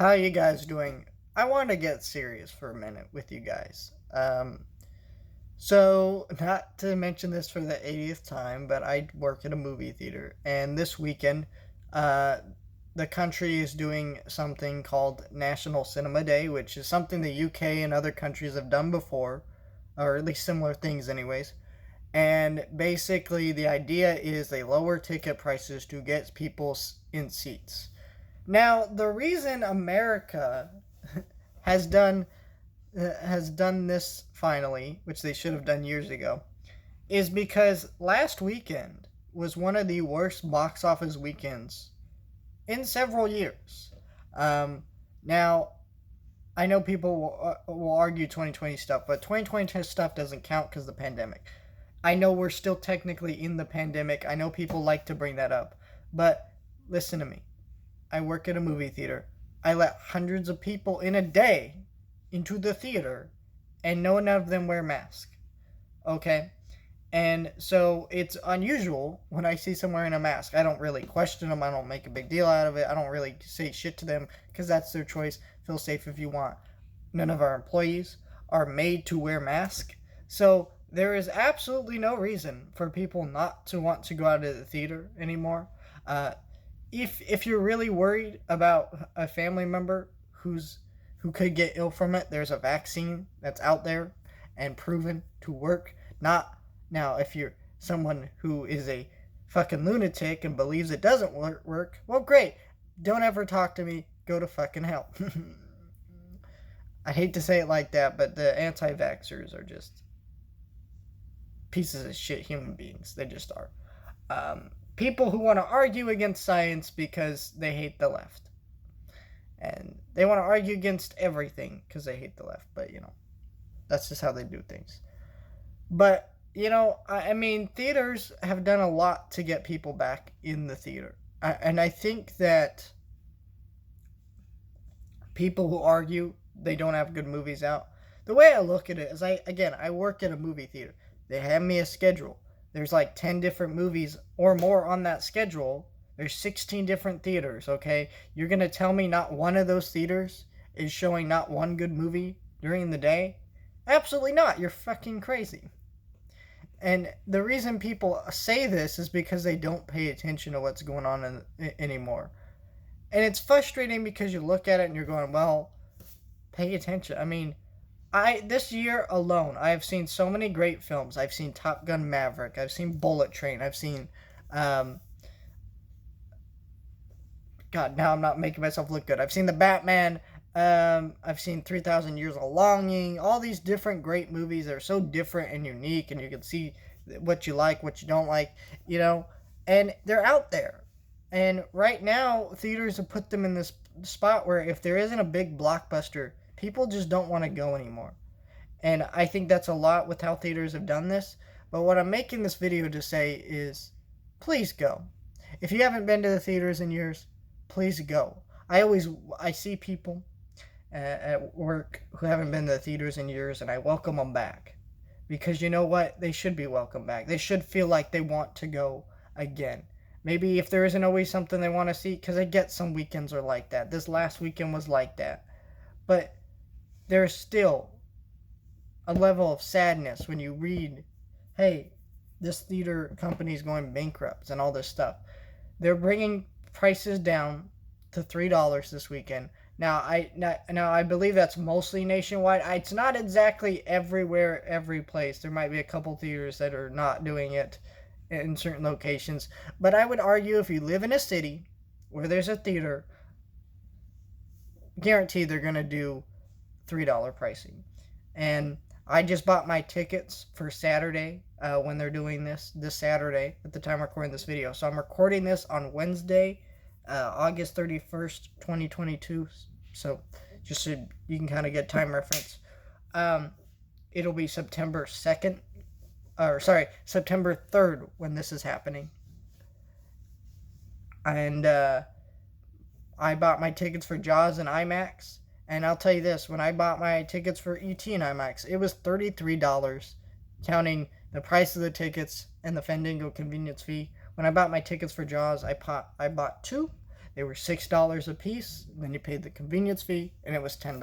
How you guys doing? I want to get serious for a minute with you guys. So not to mention this for the 80th time, but I work at a movie theater, and this weekend, uh, the country is doing something called National Cinema Day, which is something the UK and other countries have done before, or at least similar things, anyways. And basically, the idea is they lower ticket prices to get people in seats. Now, the reason America has done has done this finally, which they should have done years ago, is because last weekend was one of the worst box office weekends in several years. Um, Now, I know people will argue 2020 stuff, but 2020 stuff doesn't count because of the pandemic. I know we're still technically in the pandemic. I know people like to bring that up, but listen to me. I work at a movie theater. I let hundreds of people in a day into the theater, and none of them wear masks. Okay? And so it's unusual when I see someone wearing a mask. I don't really question them. I don't make a big deal out of it. I don't really say shit to them because that's their choice. Feel safe if you want. None of our employees are made to wear masks. So there is absolutely no reason for people not to want to go out of the theater anymore. Uh, if you're really worried about a family member who could get ill from it, there's a vaccine that's out there and proven to work. Not now if you're someone who is a fucking lunatic and believes it doesn't work, well, great. Don't ever talk to me. Go to fucking hell. I hate to say it like that, but the anti-vaxxers are just pieces of shit human beings. They just are. People who want to argue against science because they hate the left. And they want to argue against everything because they hate the left. But, that's just how they do things. But, I mean, theaters have done a lot to get people back in the theater. And I think that people who argue they don't have good movies out, the way I look at it is, I work at a movie theater. They have me a schedule. There's like 10 different movies or more on that schedule. There's 16 different theaters, okay? You're going to tell me not one of those theaters is showing not one good movie during the day? Absolutely not. You're fucking crazy. And the reason people say this is because they don't pay attention to what's going on anymore. And it's frustrating because you look at it and you're going, well, pay attention. I mean, this year alone, I have seen so many great films. I've seen Top Gun Maverick. I've seen Bullet Train. I've seen, God, now I'm not making myself look good. I've seen The Batman. I've seen 3,000 Years of Longing. All these different great movies that are so different and unique, and you can see what you like, what you don't like, and they're out there. And right now, theaters have put them in this spot where if there isn't a big blockbuster, people just don't want to go anymore. And I think that's a lot with how theaters have done this. But what I'm making this video to say is, please go. If you haven't been to the theaters in years, please go. I see people at work who haven't been to the theaters in years, and I welcome them back. Because you know what? They should be welcome back. They should feel like they want to go again. Maybe if there isn't always something they want to see, because I get some weekends are like that. This last weekend was like that. But there's still a level of sadness when you read, hey, this theater company is going bankrupt and all this stuff. They're bringing prices down to $3 this weekend. Now I believe that's mostly nationwide. It's not exactly everywhere, every place. There might be a couple theaters that are not doing it in certain locations. But I would argue if you live in a city where there's a theater, guaranteed they're going to do $3 pricing. And I just bought my tickets for Saturday when they're doing this Saturday at the time I'm recording this video. So I'm recording this on Wednesday, August 31st, 2022. So just so you can kind of get time reference. It'll be September 2nd, September 3rd when this is happening. And I bought my tickets for Jaws and IMAX. And I'll tell you this, when I bought my tickets for E.T. and IMAX, it was $33, counting the price of the tickets and the Fandango convenience fee. When I bought my tickets for Jaws, I bought two. They were $6 a piece. Then you paid the convenience fee, and it was $10.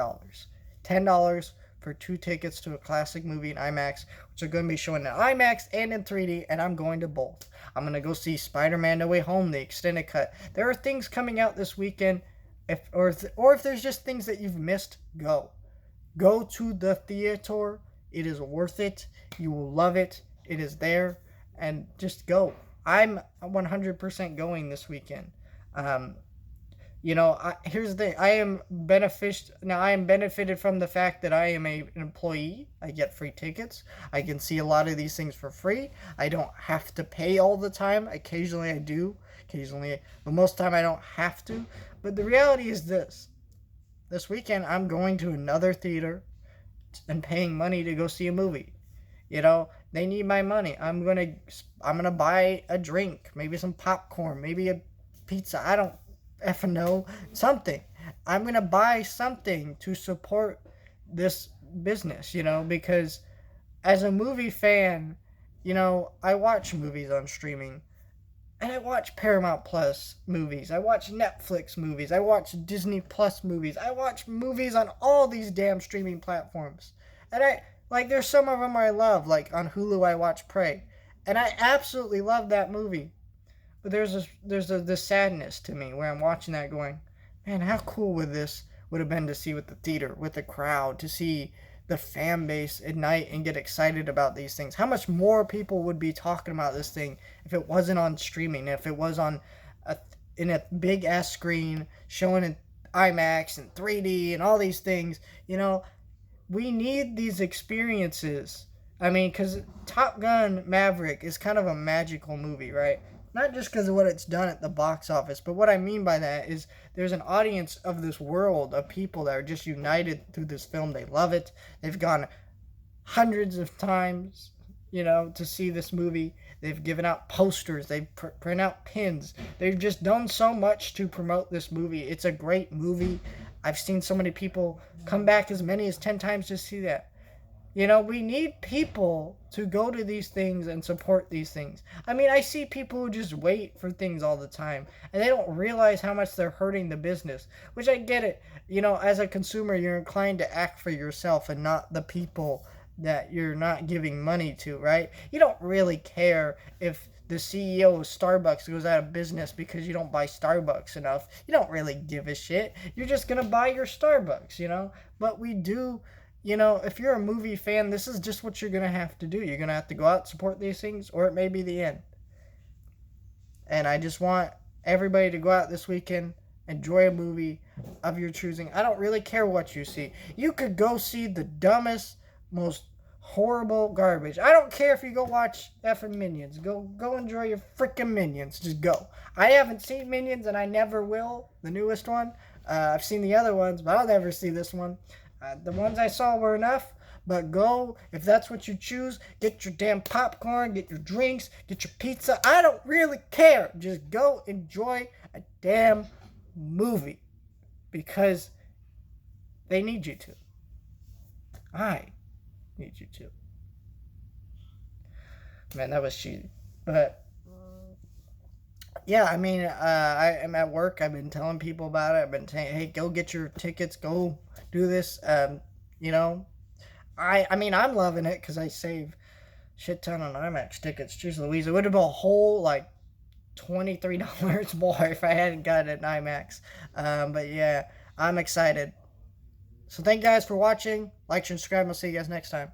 $10 for 2 tickets to a classic movie in IMAX, which are going to be showing in IMAX and in 3D, and I'm going to both. I'm going to go see Spider-Man: No Way Home, the extended cut. There are things coming out this weekend, if there's just things that you've missed, go. Go to the theater. It is worth it. You will love it. It is there, and just go. I'm 100% going this weekend. Here's the thing. I am benefited from the fact that I am an employee. I get free tickets. I can see a lot of these things for free. I don't have to pay all the time. Occasionally I do. But most of the time I don't have to. But the reality is this. This weekend I'm going to another theater and paying money to go see a movie. They need my money. I'm gonna buy a drink, maybe some popcorn, maybe a pizza. I don't effing know, something. I'm gonna buy something to support this business, because as a movie fan, I watch movies on streaming. And I watch Paramount Plus movies. I watch Netflix movies. I watch Disney Plus movies. I watch movies on all these damn streaming platforms. And there's some of them I love. Like on Hulu, I watch Prey. And I absolutely love that movie. But there's this sadness to me where I'm watching that going, man, how cool would have been to see with the theater, with the crowd, to see the fan base ignite and get excited about these things. How much more people would be talking about this thing if it wasn't on streaming, if it was in a big ass screen showing in IMAX and 3D and all these things. We need these experiences. I mean, because Top Gun Maverick is kind of a magical movie, right? Not just because of what it's done at the box office, but what I mean by that is there's an audience of this world of people that are just united through this film. They love it. They've gone hundreds of times, to see this movie. They've given out posters. They print out pins. They've just done so much to promote this movie. It's a great movie. I've seen so many people come back as many as 10 times to see that. We need people to go to these things and support these things. I mean, I see people who just wait for things all the time, and they don't realize how much they're hurting the business, which I get it. As a consumer, you're inclined to act for yourself and not the people that you're not giving money to, right? You don't really care if the CEO of Starbucks goes out of business because you don't buy Starbucks enough. You don't really give a shit. You're just going to buy your Starbucks, But we do... if you're a movie fan, this is just what you're going to have to do. You're going to have to go out and support these things, or it may be the end. And I just want everybody to go out this weekend, enjoy a movie of your choosing. I don't really care what you see. You could go see the dumbest, most horrible garbage. I don't care if you go watch effing Minions. Go enjoy your freaking Minions. Just go. I haven't seen Minions, and I never will. The newest one. I've seen the other ones, but I'll never see this one. The ones I saw were enough, but go, if that's what you choose, get your damn popcorn, get your drinks, get your pizza. I don't really care. Just go enjoy a damn movie because they need you to. I need you to. Man, that was cheesy. But yeah, I mean, I am at work. I've been telling people about it. I've been saying, hey, go get your tickets. Go do this. I mean, I'm loving it because I save shit ton on IMAX tickets. Jeez Louise, it would have been a whole, $23 more if I hadn't gotten it in IMAX. But yeah, I'm excited. So thank you guys for watching. Like, share, subscribe, and I'll see you guys next time.